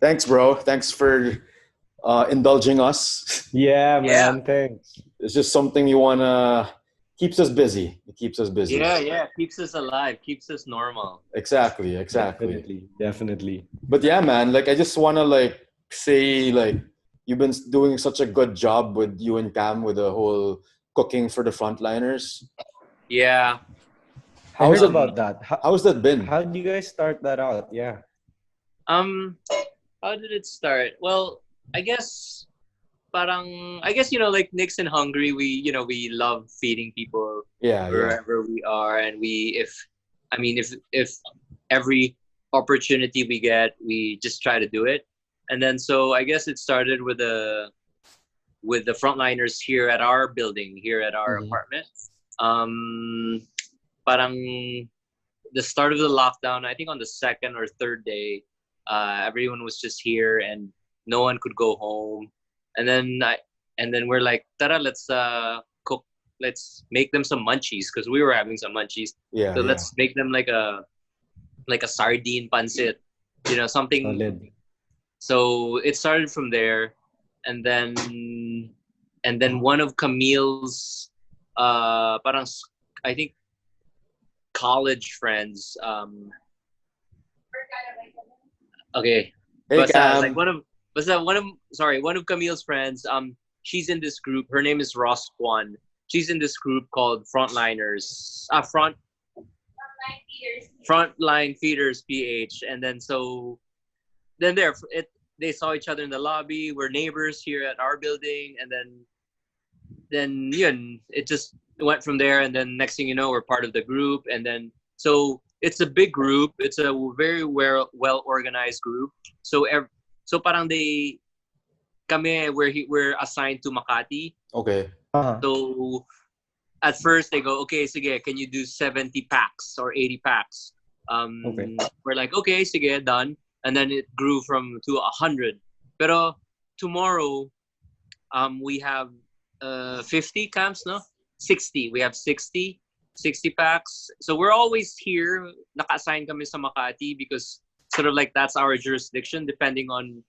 Thanks, bro. Thanks for indulging us. Yeah, Yeah, man. Thanks. It's just something you wanna keeps us busy. It keeps us busy. yeah. Keeps us alive, keeps us normal. Exactly, exactly. Definitely. Definitely. But yeah, man, like I just wanna like say like you've been doing such a good job with you and Cam with the whole cooking for the frontliners. Yeah. I How's heard it? about that. How's that been? How did you guys start that out? Yeah. Um, how did it start? Well, I guess like Nick's in Hungary, we love feeding people Yeah, yeah. wherever we are, and if every opportunity we get, we just try to do it. And then so I guess it started with the frontliners here at our building, here at our Mhm. apartment. Parang the start of the lockdown, I think on the second or third day, everyone was just here and no one could go home. And then we're like, Tara, let's cook. Let's make them some munchies because we were having some munchies. Yeah, So yeah. let's make them like a sardine pancit, something. Solid. So it started from there, and then one of Camille's parang I think college friends. Okay, Hey, like Cam. one of Camille's friends. She's in this group. Her name is Ross Kwan. She's in this group called Frontliners. Frontline Feeders PH. And then they saw each other in the lobby. We're neighbors here at our building, and then it just went from there. And then next thing you know, we're part of the group. And then so it's a big group. It's a very well organized group. So parang we're assigned to Makati. Okay. Uh-huh. So at first they go, okay, sige, can you do 70 packs or 80 packs? Okay. We're like, okay, sige, done. And then it grew to 100. Pero tomorrow, we have 50 camps, no? 60. We have 60 packs. So we're always here. Naka-assign kami sa Makati because sort of like that's our jurisdiction depending on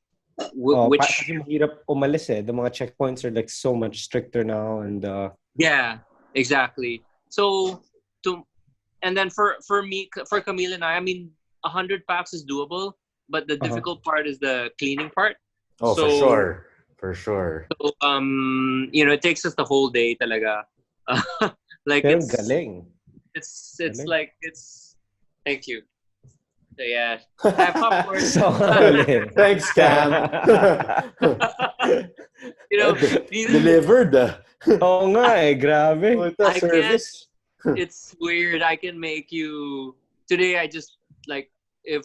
which. Kasi mahirap umalis eh. The mga checkpoints are like so much stricter now and Yeah, exactly. So and then for me, for Camille and I mean, 100 packs is doable, but the difficult part is the cleaning part. Oh, So, for sure. For sure. so it takes us the whole day talaga. Like Pero it's galing. it's Galing. like it's thank you. So yeah, have popcorn. Solid. Thanks, Cam. Delivered. Delivered. Oo nga eh, grabe. Puta, I service. It's weird. I can make you today. I just like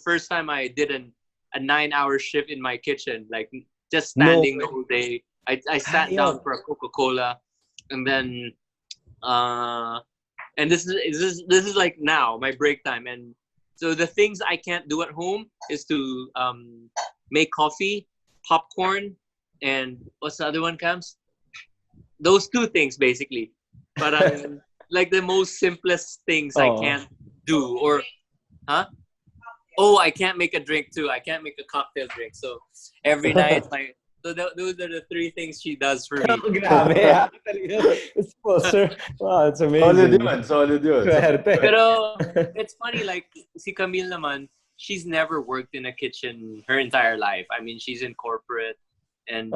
first time I did a 9-hour shift in my kitchen, like just standing the whole day. I sat down for a Coca-Cola, and then and this is like now my break time. And so the things I can't do at home is to make coffee, popcorn, and what's the other one, Cams? Those two things basically. But like the most simplest things I can't do. Or I can't make a drink too. I can't make a cocktail drink. So every night those are the three things she does for me. Grabe. It's closer. Wow, it's amazing. Solid yun. Swerte. Pero it's funny, like si Camille naman, she's never worked in a kitchen her entire life. I mean, she's in corporate and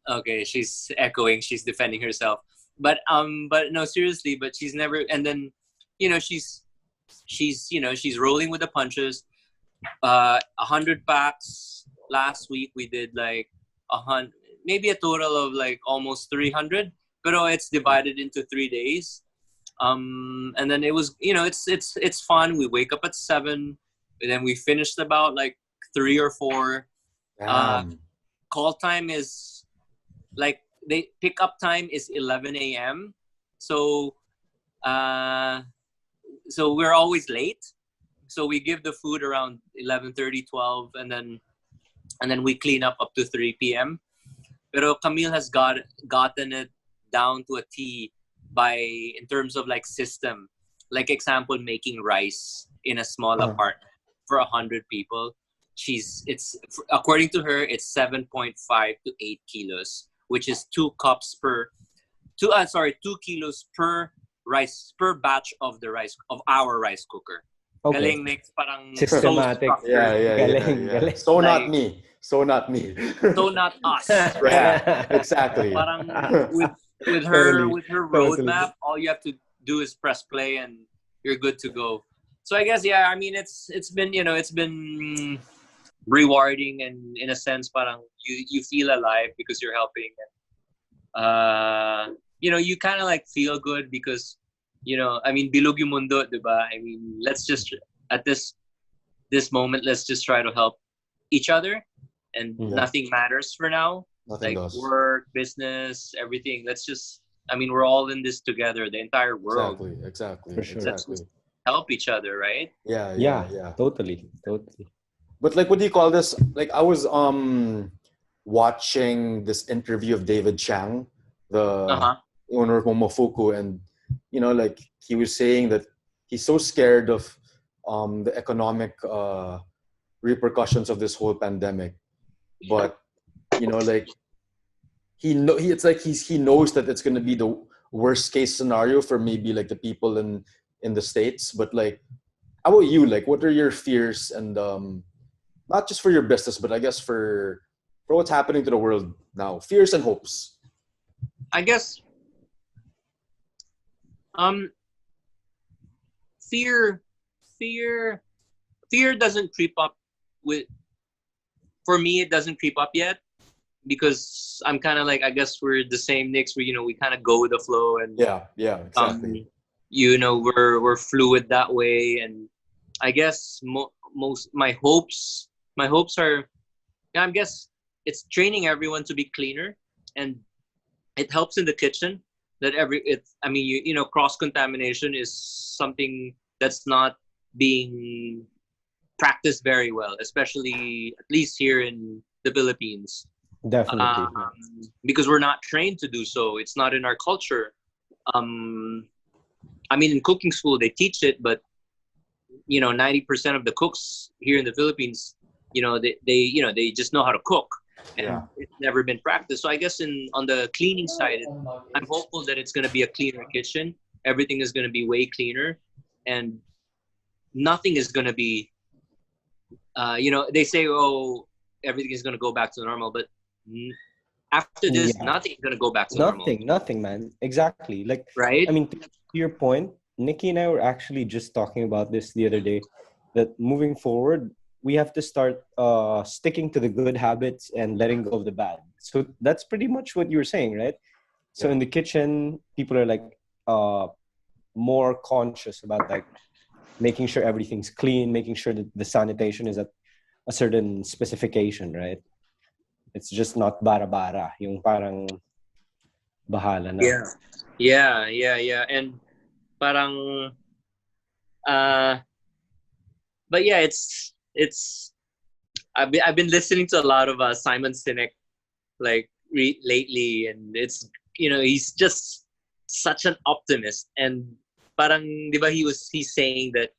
okay, she's echoing, she's defending herself. But no, seriously, but she's never. And then she's rolling with the punches. 100 packs last week. We did like 100, maybe a total of like almost 300, but it's divided into 3 days. And then it was it's fun. We wake up at 7, and then we finished about like 3 or 4. Call time is like pick up time is 11 a.m. So we're always late. So we give the food around 11:30, 12, and then we clean up to 3 p.m. Pero Camille has gotten it down to a T in terms of like system. Like example, making rice in a small apartment. for 100 people. According to her, it's 7.5 to 8 kilos, which is 2 kilos per batch of our rice cooker. Okay. Galing mix, parang Systematic. so structured. Yeah. Galing. So Like, not me. So not me. So not us, right? Yeah, exactly. Parang with her Totally. roadmap, all you have to do is press play and you're good to go. So I guess, yeah, I mean, it's been, it's been rewarding, and in a sense, parang you feel alive because you're helping, and you kind of like feel good because, I mean, bilog yung mundo, diba? I mean, let's just at this moment, let's just try to help each other, and nothing matters for now. Nothing like does. Work, business, everything. We're all in this together, the entire world. Exactly. For sure. Exactly. Let's help each other, right? Yeah. Totally. But like, what do you call this? Like, I was watching this interview of David Chang, the owner of Momofuku, and like, he was saying that he's so scared of the economic repercussions of this whole pandemic, but like, he knows that it's going to be the worst case scenario for maybe like the people in the States. But like, how about you? Like, what are your fears, and not just for your business, but I guess for what's happening to the world now? Fears and hopes. I guess fear doesn't creep up for me. It doesn't creep up yet, because I'm kind of like, I guess we're the same, Nicks, where we kind of go with the flow, and yeah, exactly. We're fluid that way. And I guess most my hopes are, I guess it's training everyone to be cleaner, and it helps in the kitchen that cross contamination is something that's not being practiced very well, especially at least here in the Philippines. Definitely. Because we're not trained to do so. It's not in our culture. I mean, in cooking school they teach it, but 90% of the cooks here in the Philippines, they just know how to cook, and it's never been practiced. So I guess on the cleaning side, I'm hopeful that it's going to be a cleaner kitchen. Everything is going to be way cleaner, and nothing is going to be. They say, oh, everything is going to go back to normal, but after this, nothing is going to go back to normal. Nothing, man. Exactly. Like, right? I mean, to your point, Nikki and I were actually just talking about this the other day, that moving forward, we have to start sticking to the good habits and letting go of the bad. So that's pretty much what you were saying, right? So in the kitchen, people are like more conscious about like making sure everything's clean, making sure that the sanitation is at a certain specification, right? It's just not bara-bara, yung parang bahala na. Yeah. And parang, but yeah, it's. I've been listening to a lot of Simon Sinek, like lately, and it's he's just such an optimist, and parang diba he's saying that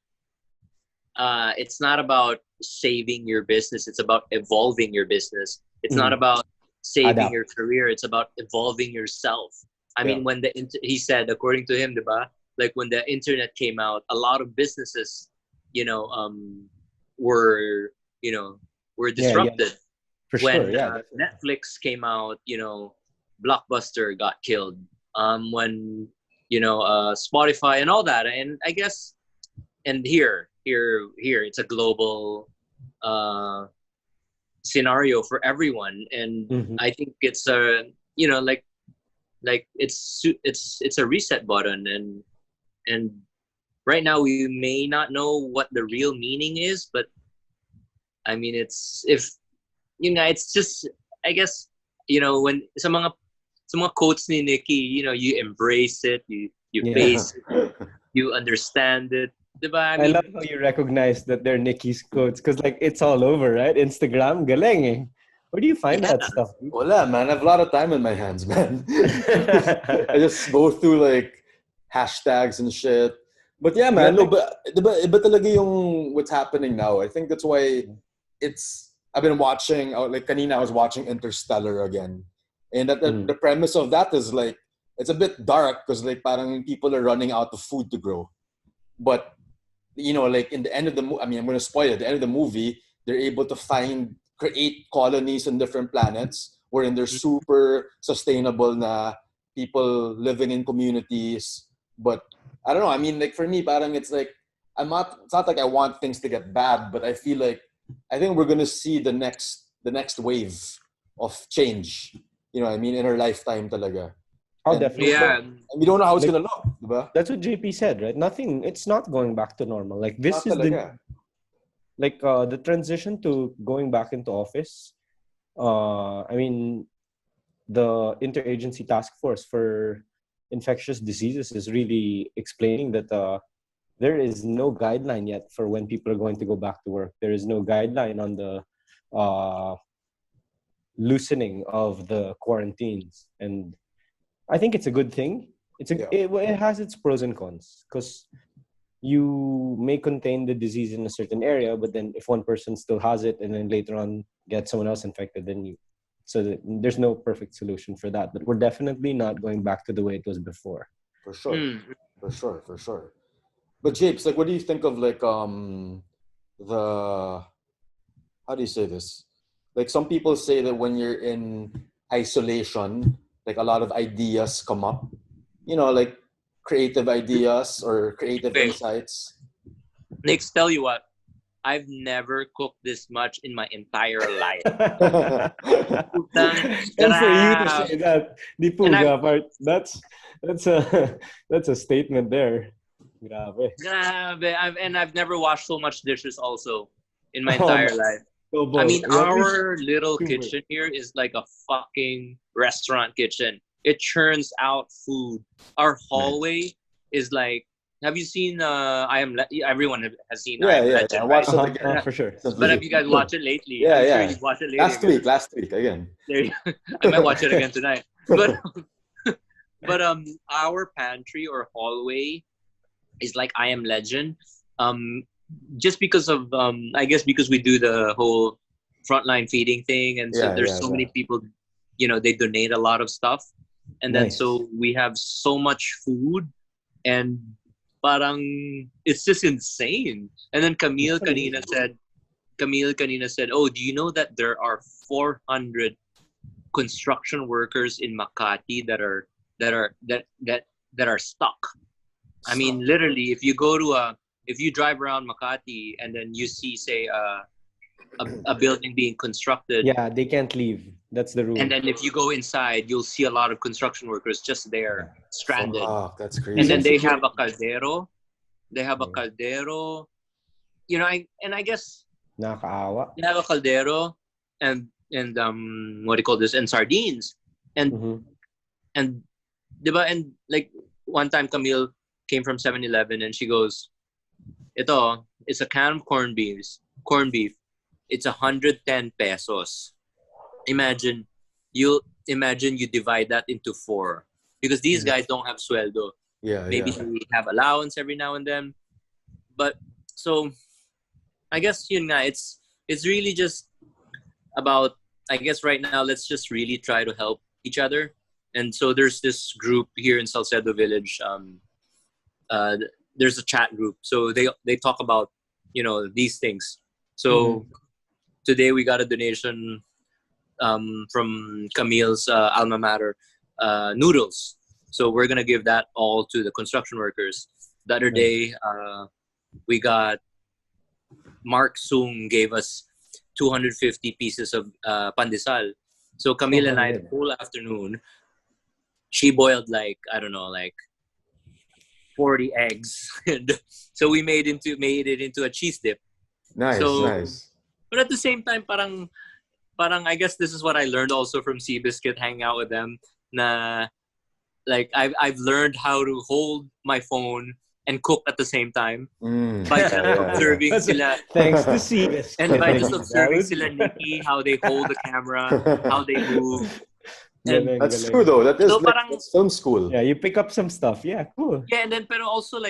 it's not about saving your business, it's about evolving your business. It's not about saving your career, it's about evolving yourself. I mean, when he said, according to him, diba, like when the internet came out, a lot of businesses, were disrupted. For when sure, Netflix came out, Blockbuster got killed. When Spotify and all that, and I guess, and here it's a global scenario for everyone, and I think it's a like it's a reset button, and right now we may not know what the real meaning is, but I mean, it's just, I guess, when sa mga quotes ni Nikki, you embrace it, you face it, you understand it. Diba? I love how you recognize that they're Nikki's quotes, because like it's all over, right? Instagram, galing eh. Where do you find that stuff? Wala, man. I have a lot of time in my hands, man. I just go through like hashtags and shit. But yeah, man, no, but talaga yung what's happening now. I think that's why I've been watching, like kanina I was watching Interstellar again. And the premise of that is like, it's a bit dark because like parang people are running out of food to grow. But, you know, like in the end of the movie, I mean, I'm going to spoil it. At the end of the movie, they're able to create colonies on different planets wherein they're super sustainable na people living in communities. But I don't know. I mean, like for me, parang it's like, it's not like I want things to get bad, but I think we're going to see the next wave of change. You know what I mean? In our lifetime talaga. Oh, definitely. Yeah. And we don't know how it's going to look. Diba? That's what JP said, right? It's not going back to normal. Like this Not is talaga. the transition to going back into office. I mean, the Interagency Task Force for Infectious Diseases is really explaining that there is no guideline yet for when people are going to go back to work. There is no guideline on the loosening of the quarantines, and I think it's a good thing. It has its pros and cons because you may contain the disease in a certain area, but then if one person still has it and then later on get someone else infected, then there's no perfect solution for that. But we're definitely not going back to the way it was before. For sure. But Japes, like, what do you think of like how do you say this? Like some people say that when you're in isolation, like a lot of ideas come up. You know, like creative ideas or creative insights. Nick, tell you what, I've never cooked this much in my entire life. And for you to say that, di puga part, that's a statement there. Grabe. I've never washed so much dishes also in my entire life. I mean, our little kitchen here is like a fucking restaurant kitchen. It churns out food. Our hallway is like, have you seen everyone has seen I Am Legend, I watched right? it again. For sure. But have you guys watched it lately? Yeah, I'm sure you've watched it lately. Last week again. I might watch it again tonight. But our pantry or hallway is like I Am Legend. Just because of I guess because we do the whole frontline feeding thing, and so there's so many people, you know, they donate a lot of stuff, and then so we have so much food, and parang it's just insane. And then Camille kanina said, oh, do you know that there are 400 construction workers in Makati that are stuck? I mean, literally, if you drive around Makati and then you see, say, a building being constructed. Yeah, they can't leave. That's the rule. And then if you go inside, you'll see a lot of construction workers just there, stranded. Oh, that's crazy. And then they have a caldero. You know, I guess nakakaawa. they have a caldero and what do you call this? And sardines. And and diba, and like one time Camille came from 7-Eleven and she goes, it's a can of corned beef. It's 110 pesos. Imagine you divide that into 4 because these guys don't have sueldo. Maybe they have allowance every now and then. But so I guess it's really just about, I guess right now let's just really try to help each other. And so there's this group here in Salcedo Village. There's a chat group, so they talk about, you know, these things. So today we got a donation from Camille's alma mater, noodles. So we're gonna give that all to the construction workers. The other day, we got Mark Sung gave us 250 pieces of pandesal. So Camille and I, the whole afternoon, she boiled like 40 eggs. So we made it into a cheese dip. Nice. But at the same time, parang I guess this is what I learned also from Seabiscuit, hanging out with them. Na like I've learned how to hold my phone and cook at the same time by just observing sila. Thanks to Seabiscuit. And by just observing sila Nikki, how they hold the camera, how they move. And That's true though. That is so like parang, that's film school. Yeah, you pick up some stuff. Yeah, cool. yeah, and then pero also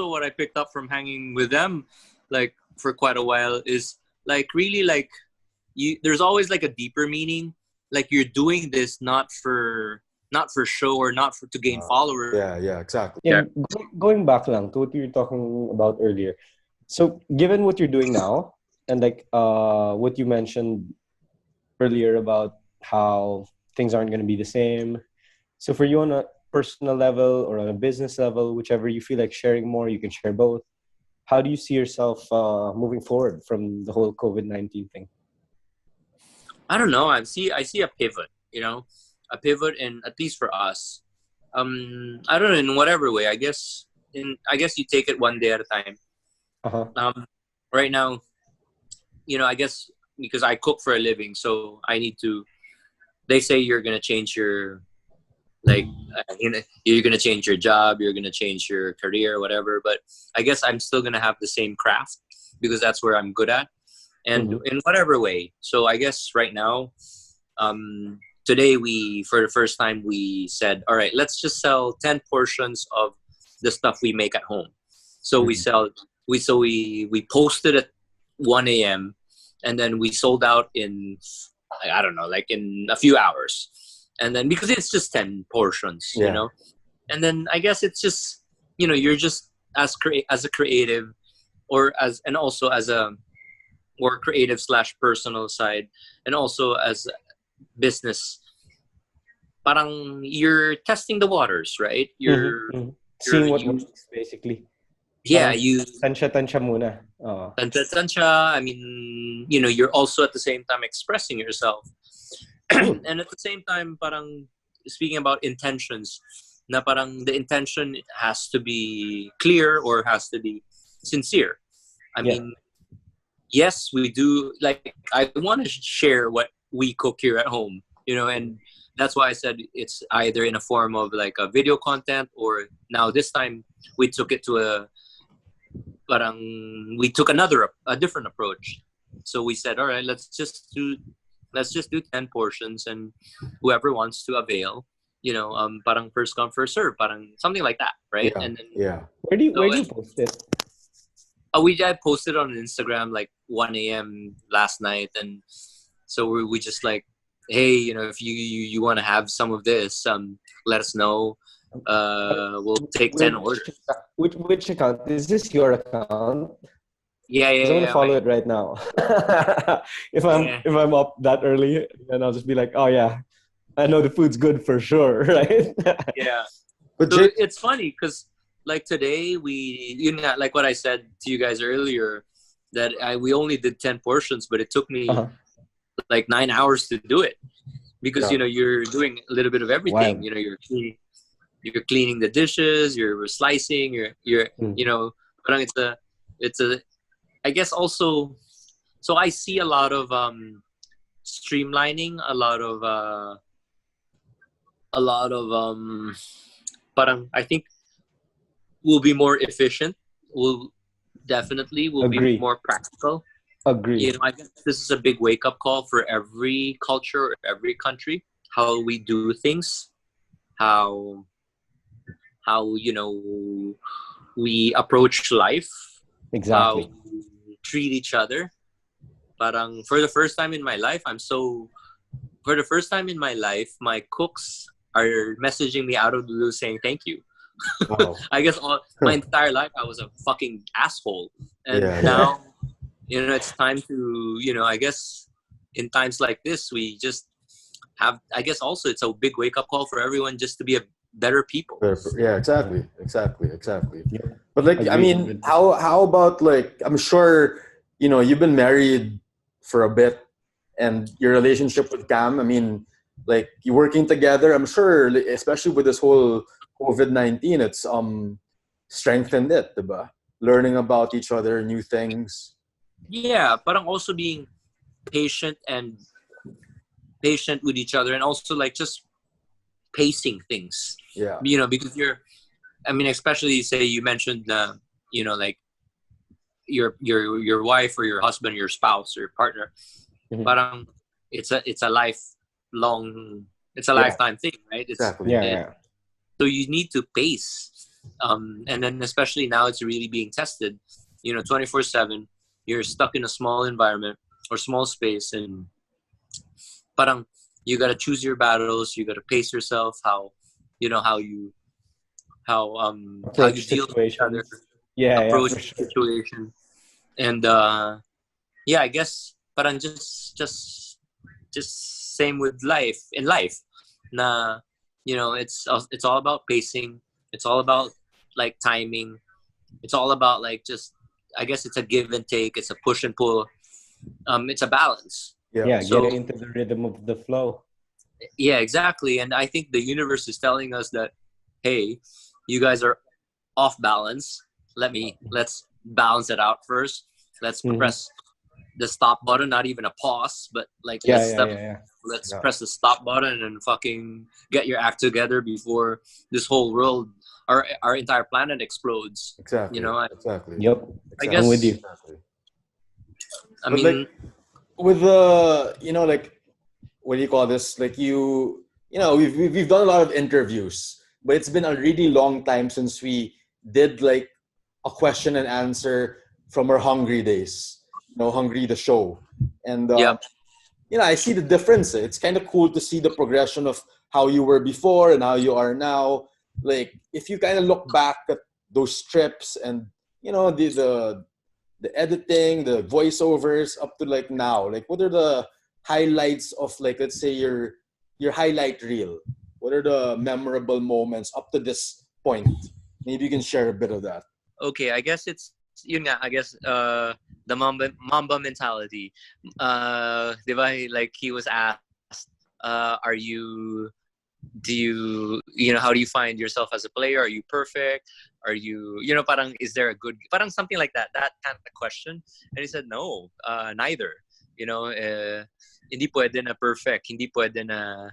what I picked up from hanging with them like for quite a while is like really like there's always like a deeper meaning. Like you're doing this not for show or not for to gain followers. Yeah, exactly. Yeah, going back lang to what you were talking about earlier. So, given what you're doing now, and like what you mentioned earlier about how things aren't going to be the same. So, for you on a personal level or on a business level, whichever you feel like sharing more, you can share both. How do you see yourself moving forward from the whole COVID-19 thing? I don't know. I see a pivot, a pivot in, at least for us. I don't know, in whatever way. I guess you take it one day at a time. Right now, I guess because I cook for a living, so I need to. They say you're gonna change your, like, you're gonna change your job, you're gonna change your career, whatever. But I guess I'm still gonna have the same craft because that's where I'm good at, and in whatever way. So I guess right now, today for the first time we said, all right, let's just sell 10 portions of the stuff we make at home. So we posted at 1 a.m. and then we sold out in, I don't know, like in a few hours. And then because it's just 10 portions, and then I guess it's just, you're just as a creative and also as a more creative / personal side, and also as business, parang you're testing the waters, right? You're seeing what works, basically. Yeah, you tansya muna. tansya. I mean, you're also at the same time expressing yourself, and at the same time, parang speaking about intentions, na parang the intention has to be clear or has to be sincere. I mean, yes, we do. Like, I want to share what we cook here at home, and that's why I said it's either in a form of like a video content, or now this time we took it to a different approach. So we said, all right, let's just do 10 portions, and whoever wants to avail, parang first come first serve, parang something like that, right? Yeah. And then, where do you post it? I posted on Instagram like 1 a.m. last night, and so we just like, hey, if you want to have some of this, let us know. We'll take 10 orders. Which account is this? Your account? Yeah. I'm gonna follow it right now. if I'm up that early, then I'll just be like, oh yeah, I know the food's good for sure, right? Yeah. But so it's funny because like today like what I said to you guys earlier, that we only did 10 portions, but it took me like 9 hours to do it because you're doing a little bit of everything. Wow. You're cleaning the dishes, you're slicing, you're but it's a I guess also, so I see a lot of streamlining, a lot of parang I think we'll be more efficient. We'll be more practical. Agree. I guess this is a big wake up call for every culture, or every country, how we do things, how we approach life, exactly, how we treat each other. Parang for the first time in my life, my cooks are messaging me out of the blue saying thank you. Wow. I guess my entire life I was a fucking asshole, and now it's time to I guess in times like this we just have, I guess also it's a big wake up call for everyone just to be a better people. Yeah, exactly. Yeah. But like, I mean, how about like, I'm sure you've been married for a bit, and your relationship with Cam, I mean, like, you working together, I'm sure, especially with this whole COVID-19, it's strengthened it, diba? Learning about each other, new things. Yeah, parang also being patient with each other, and also like just pacing things. Yeah. Because especially say you mentioned like your wife or your husband, your spouse or your partner, parang it's a lifelong It's a lifetime thing, right? Exactly. So you need to pace, and then especially now it's really being tested. 24/7. You're stuck in a small environment or small space, and parang you gotta choose your battles. You gotta pace yourself. How you deal with each other. Approach the situation, and I guess parang just same with life. In life, na it's all about pacing. It's all about like timing. It's all about like just, I guess it's a give and take. It's a push and pull. It's a balance. So, get into the rhythm of the flow. Yeah, exactly. And I think the universe is telling us that, hey, you guys are off balance. Let's balance it out first. Let's press the stop button, not even a pause, but like let's press the stop button and fucking get your act together before this whole world, our entire planet explodes. Exactly. Exactly. Yep. I guess I'm with you. Exactly. I mean, like, with the like, what do you call this? Like we've done a lot of interviews, but it's been a really long time since we did like a question and answer from our Hungry days. Hungry the show, and I see the difference. It's kind of cool to see the progression of how you were before and how you are now. Like if you kind of look back at those strips and the editing, the voiceovers up to like now, like what are the highlights of like, let's say your highlight reel? What are the memorable moments up to this point? Maybe you can share a bit of that. Okay, I guess it's I guess the Mamba mentality. Diba, like he was asked, how do you find yourself as a player? Are you perfect? Are you, parang, is there a good, parang something like that kind of question. And he said, no, neither. Hindi pwede na perfect, hindi pwede na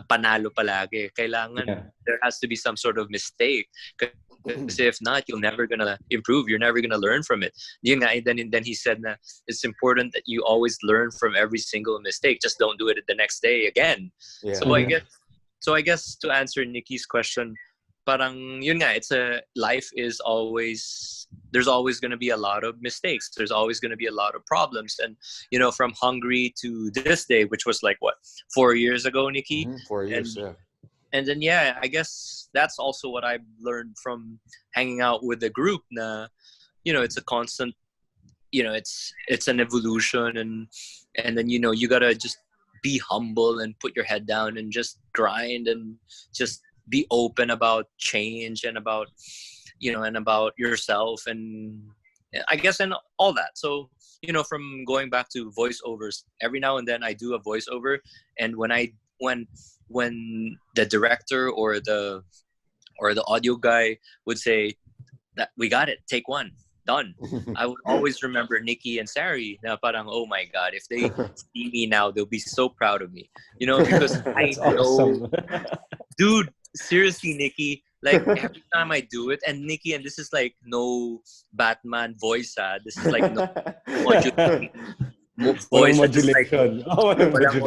panalo palagi. Kailangan there has to be some sort of mistake. Because if not, you're never gonna improve. You're never gonna learn from it. Then he said that it's important that you always learn from every single mistake. Just don't do it the next day again. Yeah. So I guess to answer Nikki's question, parang yun nga, life is always, there's always gonna be a lot of mistakes. There's always gonna be a lot of problems. And from Hungry to this day, which was like what, 4 years ago, Nikki? 4 years, And then I guess that's also what I've learned from hanging out with the group. Na, it's a constant, it's an evolution, and then you gotta just be humble and put your head down and just grind and just be open about change and about and about yourself, and I guess and all that. So from going back to voiceovers, every now and then I do a voiceover, and when the director or the audio guy would say that we got it, take one, done, I would always remember Nikki and Sari. Na parang, oh my God, if they see me now, they'll be so proud of me. Because I know, awesome. Dude, seriously, Nikki, like every time I do it, and Nikki, and this is like no Batman voice, this is like no voice modulation.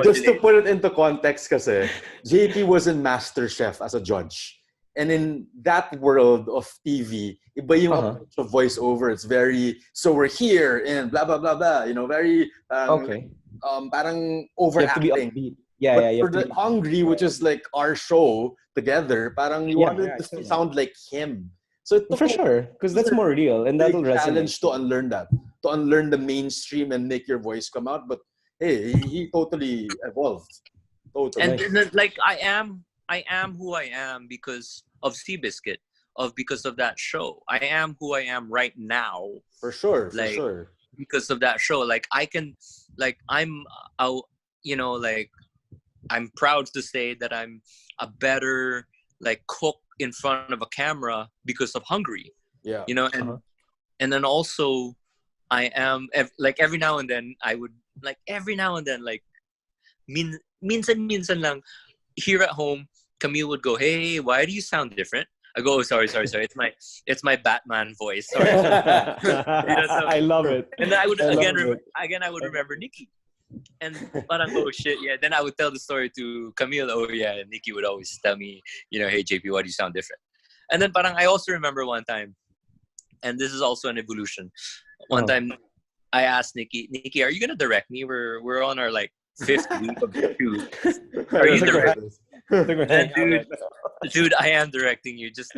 Just to put it into context, kasi JP was in MasterChef as a judge, and in that world of TV, iba yung approach of voiceover. It's very, so we're here and blah blah blah blah. Very parang overacting. But for the Hungry, which is like our show together, parang you wanted to sound like him. So for sure, because that's more real, and that'll resonate. Challenge to unlearn that, to unlearn the mainstream and make your voice come out. But hey, he totally evolved. Totally. And like I am who I am because of Seabiscuit, because of that show. I am who I am right now. For sure, like, for sure. Because of that show, like I can, like I'm out, like I'm proud to say that I'm a better like cook in front of a camera because of Hungry. Yeah. And then also I am like every now and then minsan lang here at home, Camille would go, "Hey, why do you sound different?" I go, oh, sorry. It's my Batman voice. Sorry. I love it. And then I would remember Nikki. And parang, oh shit, yeah. Then I would tell the story to Camille. Oh yeah, and Nikki would always tell me, hey JP, why do you sound different? And then parang I also remember one time, and this is also an evolution. One time I asked Nikki, are you gonna direct me? We're on our like 5th week of the shoot. Are you directing? Dude, I am directing you. Just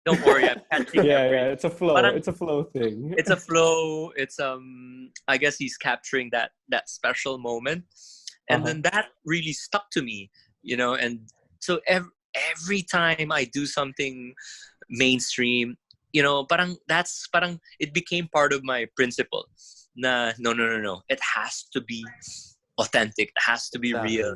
don't worry, I'm catching. It's a flow. It's a flow thing. It's a flow. It's I guess he's capturing that special moment, and then that really stuck to me, And so every time I do something mainstream, parang it became part of my principle. No. It has to be authentic. It has to be real.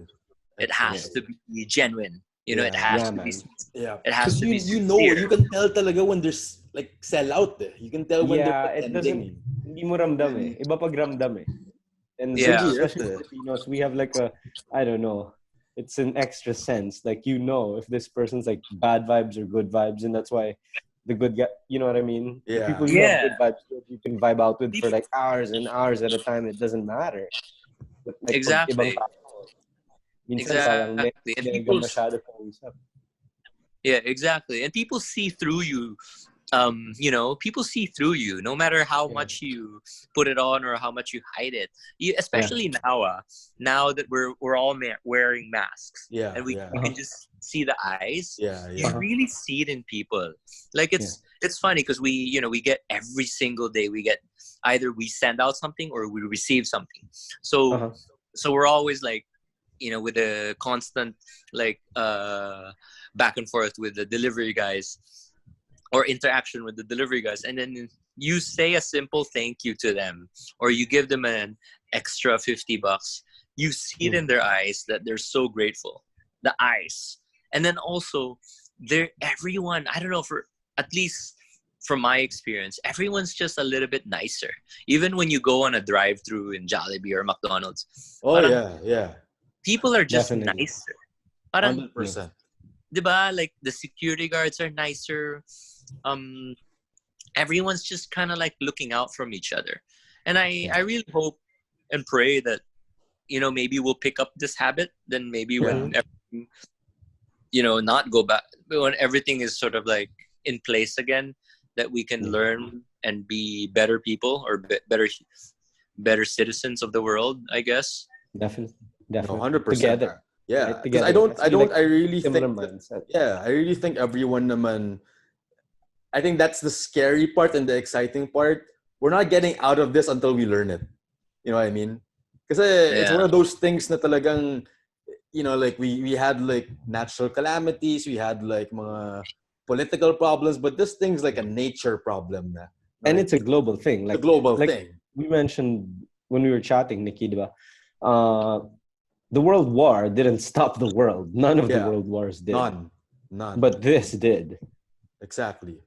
It has to be genuine. It has to be. Yeah. It has to be. You can tell talaga when there's like sell out. You can tell when they're pretending. Hindi mo ramdam eh. Iba pag ramdam eh. And especially Filipinos, we have like I don't know. It's an extra sense. Like if this person's like bad vibes or good vibes, and that's why the good guy. You know what I mean? Yeah. The people you have good vibes with, you can vibe out with for like hours and hours at a time. It doesn't matter. But, like, exactly. Exactly. And people, exactly. And people see through you. People see through you no matter how much you put it on or how much you hide it. Especially now that we're all wearing masks. And we can just see the eyes. You really see it in people. Like it's funny because we get every single day we get either we send out something or we receive something. So we're always like, with a constant like back and forth with the delivery guys or interaction with the delivery guys, and then you say a simple thank you to them or you give them an extra $50. You see it in their eyes that they're so grateful. The eyes. And then also everyone, I don't know, for at least from my experience, everyone's just a little bit nicer. Even when you go on a drive-through in Jollibee or McDonald's. People are just nicer. Parang 100%. Diba? Like the security guards are nicer. Everyone's just kind of like looking out from each other. And I really hope and pray that, maybe we'll pick up this habit. Then maybe when everything, not go back, when everything is sort of like in place again, that we can learn and be better people or better citizens of the world, I guess. Definitely. No, 100%. Together. Yeah, because I really think everyone naman, I think that's the scary part and the exciting part. We're not getting out of this until we learn it. You know what I mean? Because it's one of those things na talagang, like we had like natural calamities, we had like mga political problems, but this thing's like a nature problem na. Right? And it's a global thing. Like, a global thing. We mentioned when we were chatting, Nikki, diba? The World War didn't stop the world. None of the world wars did. None. But this did. Exactly.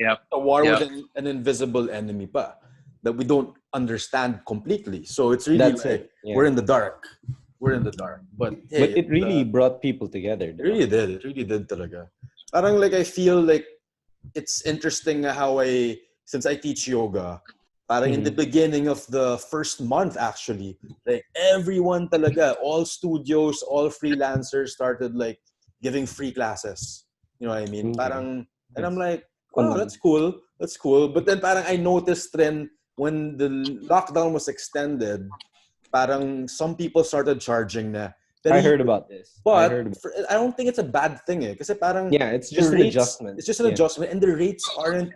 Yeah. The war was an invisible enemy pa that we don't understand completely. So it's really we're in the dark. But it really brought people together. It really did talaga. Parang like I feel like it's interesting how since I teach yoga, parang in the beginning of the first month actually, like everyone talaga, all studios, all freelancers started like giving free classes. You know what I mean? Parang, and I'm like, oh, that's cool. But then parang I noticed then when the lockdown was extended, parang some people started charging na. I heard about this. But I don't think it's a bad thing kasi parang it's just an adjustment. It's just an adjustment, and the rates aren't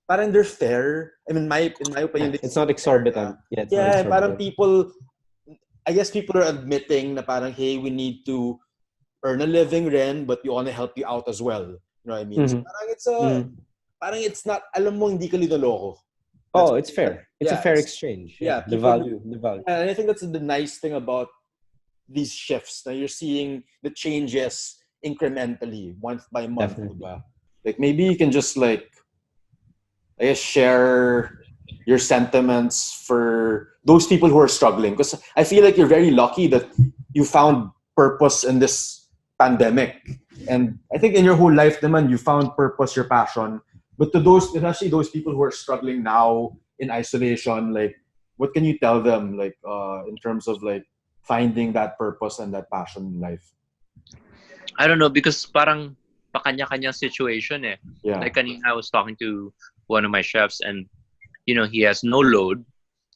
parang they're fair. I mean, in my opinion, it's not exorbitant. Not exorbitant. Parang I guess people are admitting na parang, hey, we need to earn a living rin, but we want to help you out as well. You know what I mean? So parang it's not, alam mo, hindi ka linaloko. Oh, it's fair. It's a fair exchange. Yeah. The value. And I think that's the nice thing about these shifts. Now you're seeing the changes incrementally, month by month. Diba? Like maybe you can just like, I guess, share your sentiments for those people who are struggling. Because I feel like you're very lucky that you found purpose in this pandemic. And I think in your whole life, naman, you found purpose, your passion. But to especially those people who are struggling now in isolation, like what can you tell them, like, in terms of like finding that purpose and that passion in life? I don't know, because parang pakanya-kanya situation eh. Yeah. Like kanina I was talking to one of my chefs, and he has no load.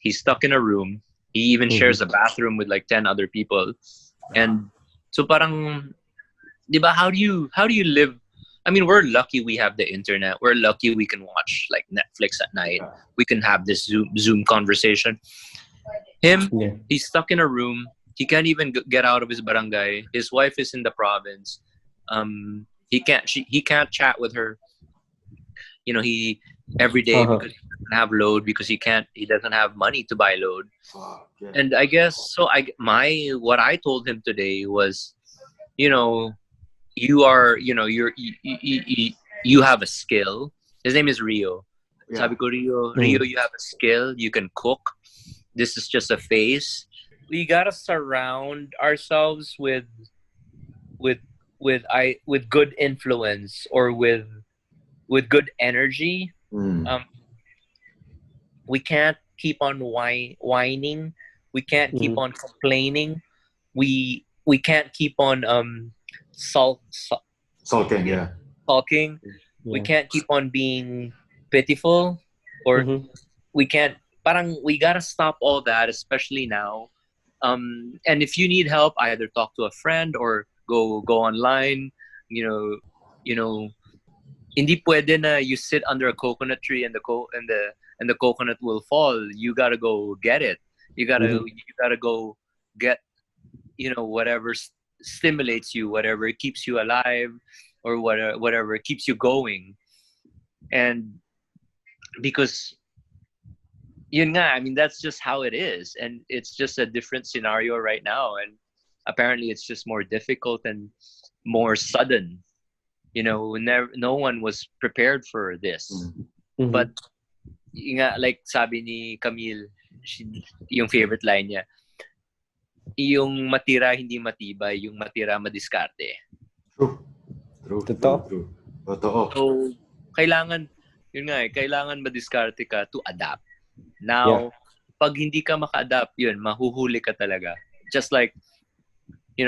He's stuck in a room. He even shares a bathroom with like 10 other people. And so parang, di ba, how do you live? I mean, we're lucky we have the internet. We're lucky we can watch like Netflix at night. We can have this Zoom conversation. He's stuck in a room. He can't even get out of his barangay. His wife is in the province. He can't chat with her. He every day because he doesn't have load, because he doesn't have money to buy load. And I guess so. What I told him today was, you are, you have a skill. His name is Rio. Sabi ko, Rio, you have a skill. You can cook. This is just a phase. We gotta surround ourselves with good influence, or with good energy. We can't keep on whining. We can't keep on complaining. We can't keep on sulking. Yeah. Sulking. We can't keep on being pitiful, or we can't. We gotta stop all that, especially now. And if you need help, either talk to a friend or go online. Hindi pwede na you sit under a coconut tree and the coconut will fall. You gotta go get it. You gotta go get whatever stimulates you, whatever keeps you alive, or whatever keeps you going. And because yun nga, I mean, that's just how it is, and it's just a different scenario right now, and apparently it's just more difficult and more sudden. No one was prepared for this. But like sabi ni Camille, yung favorite line niya, yung matira hindi matibay, yung matira madiskarte. True. Totoo. So kailangan madiskarte ka to adapt. Now, pag hindi ka maka-adapt, yun, mahuhuli ka talaga. Just like,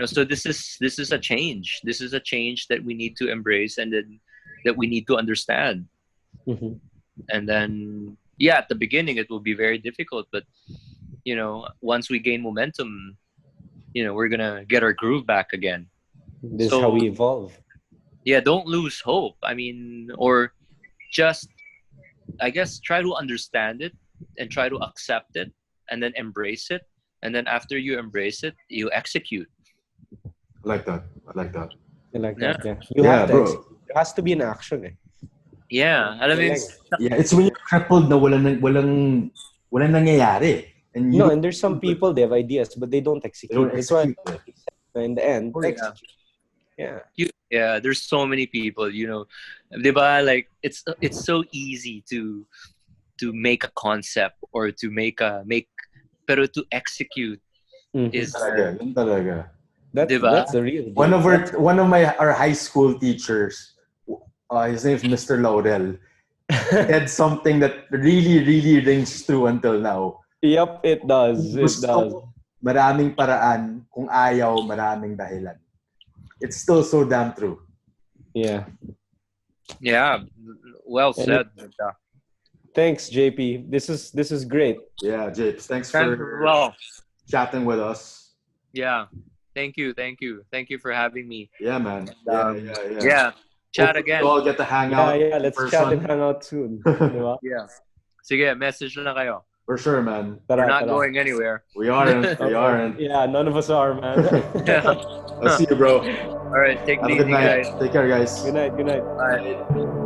so this is a change. This is a change that we need to embrace, and that we need to understand. And then, at the beginning, it will be very difficult. But, once we gain momentum, we're going to get our groove back again. This is how we evolve. Yeah, don't lose hope. I mean, or just, I guess, try to understand it and try to accept it, and then embrace it. And then after you embrace it, you execute. I like that. Yeah. You have to execute. There has to be an action. Yeah. It's when you're crippled na walang nangyayari. And there's some people, they have ideas, but they don't execute. That's why in the end, execute. Yeah. There's so many people, diba, like it's so easy to make a concept, or to pero to execute is talaga. That's the real deal. One of our high school teachers, his name is Mr. Laurel, said something that really, really rings true until now. Yep, it does. Maraming paraan, kung ayaw, maraming dahilan. It's still so damn true. Yeah. Well said. Thanks, JP. This is great. Yeah, Japes. Thanks for chatting with us. Yeah. Thank you for having me. Yeah, man. Yeah. Chat again. We all get to hang out. Yeah. Let's chat and hang out soon. Yeah. Sige, message na kayo. For sure, man. We're not going anywhere. We aren't. Yeah, none of us are, man. I'll see you, bro. All right. Take it easy, guys. Take care, guys. Good night. Bye.